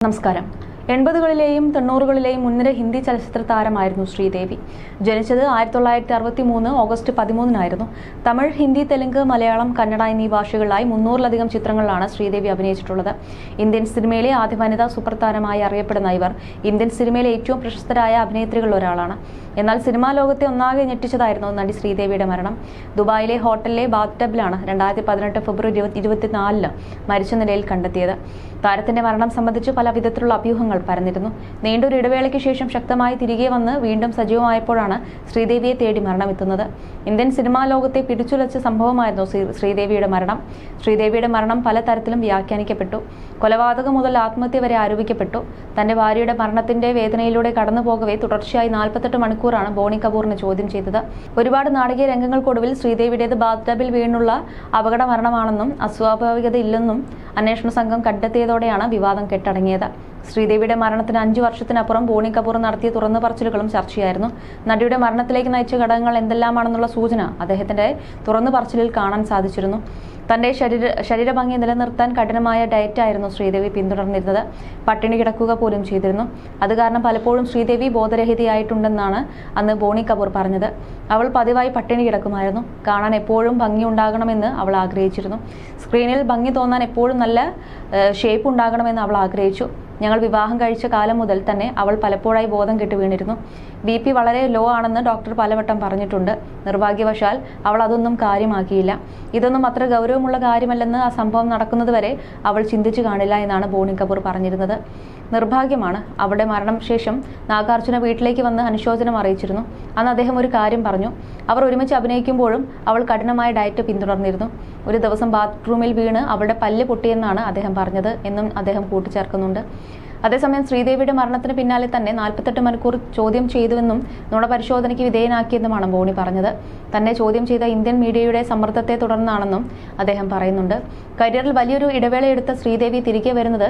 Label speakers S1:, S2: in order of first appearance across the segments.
S1: നമസ്കാരം. 80കളിലെയും 90കളിലെയും മുൻനിര ഹിന്ദി ചലച്ചിത്ര താരമായിരുന്നു ശ്രീദേവി. ജനിച്ചത് 1963 ഓഗസ്റ്റ് 13-നായിരുന്നു. തമിഴ്, ഹിന്ദി, തെലുങ്ക്, മലയാളം, കന്നഡ എന്നീ ഭാഷകളിലായി 300-ലധികം ചിത്രങ്ങളിലാണ് ശ്രീദേവി അഭിനയിച്ചിട്ടുള്ളത്. ഇന്ത്യൻ സിനിമയിലെ ആദ്യ വനിതാ സൂപ്പർ താരമായി അറിയപ്പെടുന്ന ഇവർ ഇന്ത്യൻ സിനിമയിലെ ഏറ്റവും പ്രശസ്തരായ അഭിനേത്രികളിൽ ഒരാളാണ്. എന്നാൽ സിനിമാ ലോകത്തെ ഒന്നാകെ ഞെട്ടിച്ചതായിരുന്നു നടി ശ്രീദേവിയുടെ മരണം. ദുബായിലെ ഹോട്ടലിലെ ബാത്ടബിലാണ് 2018 ഫെബ്രുവരി 24-ന് മരിച്ച നിലയിൽ കണ്ടെത്തിയത്. താരത്തിന്റെ മരണം സംബന്ധിച്ച് പല വിധത്തിലുള്ള അഭ്യൂഹങ്ങൾ പരന്നിരുന്നു. നീണ്ടൊരു ഇടവേളയ്ക്ക് ശേഷം ശക്തമായി തിരികെ വന്ന് വീണ്ടും സജീവമായപ്പോഴാണ് ശ്രീദേവിയെ തേടി മരണമെത്തുന്നത്. ഇന്ത്യൻ സിനിമാ ലോകത്തെ പിടിച്ചുലച്ച സംഭവമായിരുന്നു ശ്രീദേവിയുടെ മരണം. ശ്രീദേവിയുടെ മരണം പലതരത്തിലും വ്യാഖ്യാനിക്കപ്പെട്ടു. കൊലപാതകം മുതൽ ആത്മഹത്യ വരെ ആരോപിക്കപ്പെട്ടു. തന്റെ ഭാര്യയുടെ മരണത്തിന്റെ വേദനയിലൂടെ കടന്നുപോകവേ തുടർച്ചയായി 48 മണിക്കൂറാണ് ബോണി കപൂറിനെ ചോദ്യം ചെയ്തത്. ഒരുപാട് നാടകീയ രംഗങ്ങൾക്കൊടുവിൽ ശ്രീദേവിയുടേത് ബാത്ടബിൽ വീണുള്ള അപകട മരണമാണെന്നും അസ്വാഭാവികതയില്ലെന്നും അന്വേഷണ സംഘം കണ്ടെത്തിയതോടെയാണ് വിവാദം കെട്ടടങ്ങിയത്. ശ്രീദേവിയുടെ മരണത്തിന് 5 വർഷത്തിനപ്പുറം ബോണി കപൂർ നടത്തിയ തുറന്നു പറച്ചിലുകളും ചർച്ചയായിരുന്നു. നടിയുടെ മരണത്തിലേക്ക് നയിച്ച ഘടകങ്ങൾ എന്തെല്ലാമാണെന്നുള്ള സൂചന അദ്ദേഹത്തിന്റെ തുറന്നു പറച്ചിലിൽ കാണാൻ സാധിച്ചിരുന്നു. തന്റെ ശരീരഭംഗി നിലനിർത്താൻ കഠിനമായ ഡയറ്റായിരുന്നു ശ്രീദേവി പിന്തുടർന്നിരുന്നത്. പട്ടിണി കിടക്കുക പോലും ചെയ്തിരുന്നു. അത് കാരണം പലപ്പോഴും ശ്രീദേവി ബോധരഹിതയായിട്ടുണ്ടെന്നാണ് അന്ന് ബോണി കപൂർ പറഞ്ഞത്. അവൾ പതിവായി പട്ടിണി കിടക്കുമായിരുന്നു. കാണാൻ എപ്പോഴും ഭംഗി ഉണ്ടാകണമെന്ന് അവൾ ആഗ്രഹിച്ചിരുന്നു. സ്ക്രീനിൽ ഭംഗി തോന്നാൻ എപ്പോഴും നല്ല ഷേപ്പ് ഉണ്ടാകണമെന്ന് അവൾ ആഗ്രഹിച്ചു. ഞങ്ങൾ വിവാഹം കഴിച്ച കാലം മുതൽ തന്നെ അവൾ പലപ്പോഴായി ബോധം കെട്ട് വീണിരുന്നു. BP വളരെ ലോ ആണെന്ന് ഡോക്ടർ പലവട്ടം പറഞ്ഞിട്ടുണ്ട്. നിർഭാഗ്യവശാൽ അവൾ അതൊന്നും കാര്യമാക്കിയില്ല. ഇതൊന്നും അത്ര ഗൗരവമുള്ള കാര്യമല്ലെന്ന് ആ സംഭവം നടക്കുന്നതുവരെ അവൾ ചിന്തിച്ചു കാണില്ല എന്നാണ് ബോണി കപൂർ പറഞ്ഞിരുന്നത്. നിർഭാഗ്യമാണ്. അവളുടെ മരണശേഷം നാഗാർജുന വീട്ടിലേക്ക് വന്ന് അനുശോചനം അറിയിച്ചിരുന്നു. അന്ന് അദ്ദേഹം ഒരു കാര്യം പറഞ്ഞു. അവർ ഒരുമിച്ച് അഭിനയിക്കുമ്പോഴും അവൾ കഠിനമായ ഡയറ്റ് പിന്തുടർന്നിരുന്നു. ഒരു ദിവസം ബാത്റൂമിൽ വീണ് അവളുടെ പല്ല് പൊട്ടിയെന്നാണ് അദ്ദേഹം പറഞ്ഞത് എന്നും അദ്ദേഹം കൂട്ടിച്ചേർക്കുന്നുണ്ട്. അതേസമയം ശ്രീദേവിയുടെ മരണത്തിന് പിന്നാലെ തന്നെ 48 മണിക്കൂർ ചോദ്യം ചെയ്തുവെന്നും നുണപരിശോധനയ്ക്ക് വിധേയനാക്കിയെന്നുമാണ് ബോണി പറഞ്ഞത്. തന്നെ ചോദ്യം ചെയ്ത ഇന്ത്യൻ മീഡിയയുടെ സമ്മർദ്ദത്തെ തുടർന്നാണെന്നും അദ്ദേഹം പറയുന്നുണ്ട്. കരിയറിൽ വലിയൊരു ഇടവേളയെടുത്ത ശ്രീദേവി തിരികെ വരുന്നത്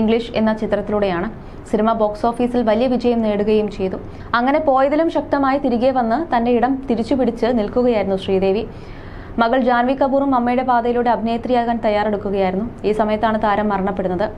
S1: ഇംഗ്ലീഷ് എന്ന ചിത്രത്തിലൂടെയാണ്. സിനിമ ബോക്സ് ഓഫീസിൽ വലിയ വിജയം നേടുകയും ചെയ്തു. അങ്ങനെ പോയതിലും ശക്തമായി തിരികെ വന്ന് തന്റെ ഇടം തിരിച്ചുപിടിച്ച് നിൽക്കുകയായിരുന്നു ശ്രീദേവി. മകൾ ജാൻവി കപൂറും അമ്മയുടെ പാതയിലൂടെ അഭിനേത്രിയാകാൻ തയ്യാറെടുക്കുകയായിരുന്നു. ഈ സമയത്താണ് താരം മരണപ്പെടുന്നത്.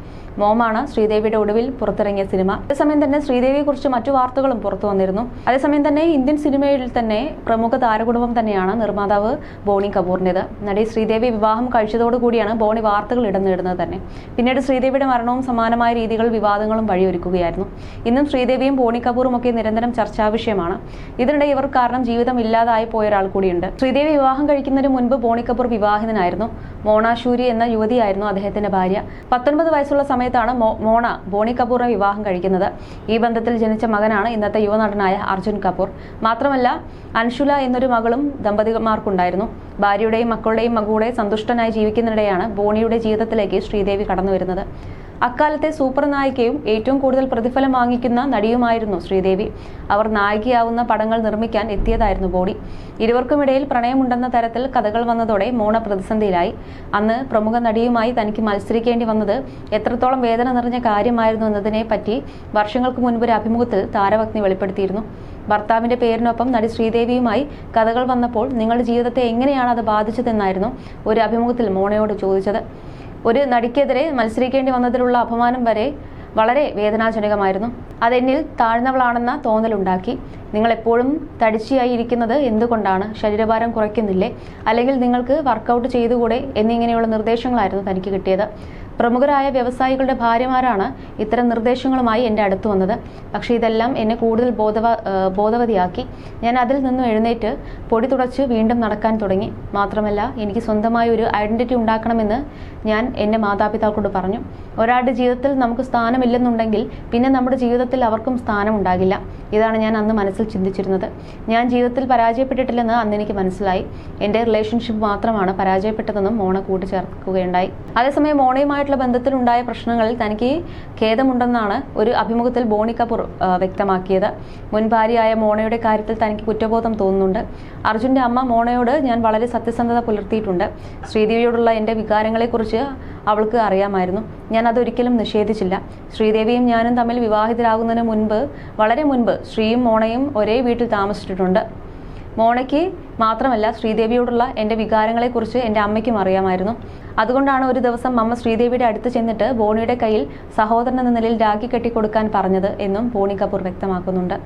S1: മോമാണ് ശ്രീദേവിയുടെ ഒടുവിൽ പുറത്തിറങ്ങിയ സിനിമ. അതേസമയം തന്നെ ശ്രീദേവിയെക്കുറിച്ച് മറ്റു വാർത്തകളും പുറത്തു വന്നിരുന്നു. അതേസമയം തന്നെ ഇന്ത്യൻ സിനിമയിൽ തന്നെ പ്രമുഖ താരകുടുംബം തന്നെയാണ് നിർമ്മാതാവ് ബോണി കപൂറിൻ്റെത്. നടി ശ്രീദേവി വിവാഹം കഴിച്ചതോടുകൂടിയാണ് ബോണി വാർത്തകൾ ഇടം നേടുന്നത് തന്നെ. പിന്നീട് ശ്രീദേവിയുടെ മരണവും സമാനമായ രീതികൾ വിവാദങ്ങളും വഴിയൊരുക്കുകയായിരുന്നു. ഇന്നും ശ്രീദേവിയും ബോണി കപൂറും ഒക്കെ നിരന്തരം ചർച്ചാ വിഷയമാണ്. ഇതിനിടെ ഇവർ കാരണം ജീവിതം ഇല്ലാതായി പോയ ഒരാൾ കൂടിയുണ്ട്. ശ്രീദേവി വിവാഹം കഴിക്കുന്നതിന് മുൻപ് ബോണി കപൂർ വിവാഹിതനായിരുന്നു. മോണ ശൂരി എന്ന യുവതിയായിരുന്നു അദ്ദേഹത്തിന്റെ ഭാര്യ. 19 വയസ്സുള്ള സമയത്താണ് മോണ ബോണി കപൂറിനെ വിവാഹം കഴിക്കുന്നത്. ഈ ബന്ധത്തിൽ ജനിച്ച മകനാണ് ഇന്നത്തെ യുവനടനായ അർജുൻ കപൂർ. മാത്രമല്ല അൻഷുല എന്നൊരു മകളും ദമ്പതിമാർക്കുണ്ടായിരുന്നു. ഭാര്യയുടെയും മക്കളുടെയും കൂടെ സന്തുഷ്ടനായി ജീവിക്കുന്നതിനിടെയാണ് ബോണിയുടെ ജീവിതത്തിലേക്ക് ശ്രീദേവി കടന്നു വരുന്നത്. അക്കാലത്തെ സൂപ്പർ നായികയും ഏറ്റവും കൂടുതൽ പ്രതിഫലം വാങ്ങിക്കുന്ന നടിയുമായിരുന്നു ശ്രീദേവി. അവർ നായികയാവുന്ന പടങ്ങൾ നിർമ്മിക്കാൻ എത്തിയതായിരുന്നു ബോണി. ഇരുവർക്കുമിടയിൽ പ്രണയമുണ്ടെന്ന തരത്തിൽ കഥകൾ വന്നതോടെ മോണ പ്രതിസന്ധിയിലായി. അന്ന് പ്രമുഖ നടിയുമായി തനിക്ക് മത്സരിക്കേണ്ടി വന്നത് എത്രത്തോളം വേദന നിറഞ്ഞ കാര്യമായിരുന്നു എന്നതിനെ പറ്റി വർഷങ്ങൾക്ക് മുൻപ് ഒരു അഭിമുഖത്തിൽ താരപത്നി വെളിപ്പെടുത്തിയിരുന്നു. ഭർത്താവിന്റെ പേരിനൊപ്പം നടി ശ്രീദേവിയുമായി കഥകൾ വന്നപ്പോൾ നിങ്ങളുടെ ജീവിതത്തെ എങ്ങനെയാണ് അത് ബാധിച്ചതെന്നായിരുന്നു ഒരു അഭിമുഖത്തിൽ മോണയോട് ചോദിച്ചത്. ഒരു നടിക്കെതിരെ മത്സരിക്കേണ്ടി വന്നതിലുള്ള അപമാനം വരെ വളരെ വേദനാജനകമായിരുന്നു. അതെന്നിൽ താഴ്ന്നവളാണെന്ന തോന്നലുണ്ടാക്കി. നിങ്ങൾ എപ്പോഴും തടിച്ചിയായി ഇരിക്കുന്നത് എന്തുകൊണ്ടാണ്? ശരീരഭാരം കുറയ്ക്കുന്നില്ലേ? അല്ലെങ്കിൽ നിങ്ങൾക്ക് വർക്കൗട്ട് ചെയ്തുകൂടെ? എന്നിങ്ങനെയുള്ള നിർദ്ദേശങ്ങളായിരുന്നു തനിക്ക് കിട്ടിയത്. പ്രമുഖരായ വ്യവസായികളുടെ ഭാര്യമാരാണ് ഇത്തരം നിർദ്ദേശങ്ങളുമായി എൻ്റെ അടുത്ത് വന്നത്. പക്ഷേ ഇതെല്ലാം എന്നെ കൂടുതൽ ബോധവതിയാക്കി. ഞാൻ അതിൽ നിന്നും എഴുന്നേറ്റ് പൊടി തുടച്ച് വീണ്ടും നടക്കാൻ തുടങ്ങി. മാത്രമല്ല എനിക്ക് സ്വന്തമായ ഒരു ഐഡന്റിറ്റി ഉണ്ടാക്കണമെന്ന് ഞാൻ എൻ്റെ മാതാപിതാക്കളോട് പറഞ്ഞു. ഒരാളുടെ ജീവിതത്തിൽ നമുക്ക് സ്ഥാനമില്ലെന്നുണ്ടെങ്കിൽ പിന്നെ നമ്മുടെ ജീവിതത്തിൽ അവർക്കും സ്ഥാനമുണ്ടാകില്ല. ഇതാണ് ഞാൻ അന്ന് മനസ്സിൽ ചിന്തിച്ചിരുന്നത്. ഞാൻ ജീവിതത്തിൽ പരാജയപ്പെട്ടിട്ടില്ലെന്ന് അന്ന് എനിക്ക് മനസ്സിലായി. എൻ്റെ റിലേഷൻഷിപ്പ് മാത്രമാണ് പരാജയപ്പെട്ടതെന്നും മോണ കൂട്ടിച്ചേർക്കുകയുണ്ടായി. അതേസമയം മോണയുമായിട്ടുള്ള ബന്ധത്തിലുണ്ടായ പ്രശ്നങ്ങളിൽ തനിക്ക് ഖേദമുണ്ടെന്നാണ് ഒരു അഭിമുഖത്തിൽ ബോണി കപൂർ വ്യക്തമാക്കിയത്. മുൻ ഭാര്യയായ മോണയുടെ കാര്യത്തിൽ തനിക്ക് കുറ്റബോധം തോന്നുന്നുണ്ട്. അർജുൻ്റെ അമ്മ മോണയോട് ഞാൻ വളരെ സത്യസന്ധത പുലർത്തിയിട്ടുണ്ട്. ശ്രീദേവിയോടുള്ള എൻ്റെ വികാരങ്ങളെക്കുറിച്ച് അവൾക്ക് അറിയാമായിരുന്നു. ഞാൻ അതൊരിക്കലും നിഷേധിച്ചില്ല. ശ്രീദേവിയും ഞാനും തമ്മിൽ വിവാഹിതരാകുന്നതിന് വളരെ മുൻപ് ശ്രീയും മോണയും ഒരേ വീട്ടിൽ താമസിച്ചിട്ടുണ്ട്. മോണയ്ക്ക് മാത്രമല്ല ശ്രീദേവിയോടുള്ള എൻ്റെ വികാരങ്ങളെക്കുറിച്ച് എൻ്റെ അമ്മയ്ക്കും അറിയാമായിരുന്നു. അതുകൊണ്ടാണ് ഒരു ദിവസം അമ്മ ശ്രീദേവിയുടെ അടുത്ത് ചെന്നിട്ട് ബോണിയുടെ കയ്യിൽ സഹോദരൻ എന്ന നിലയിൽ രാഖി കെട്ടിക്കൊടുക്കാൻ പറഞ്ഞത് എന്നും ബോണി കപൂർ വ്യക്തമാക്കുന്നുണ്ട്.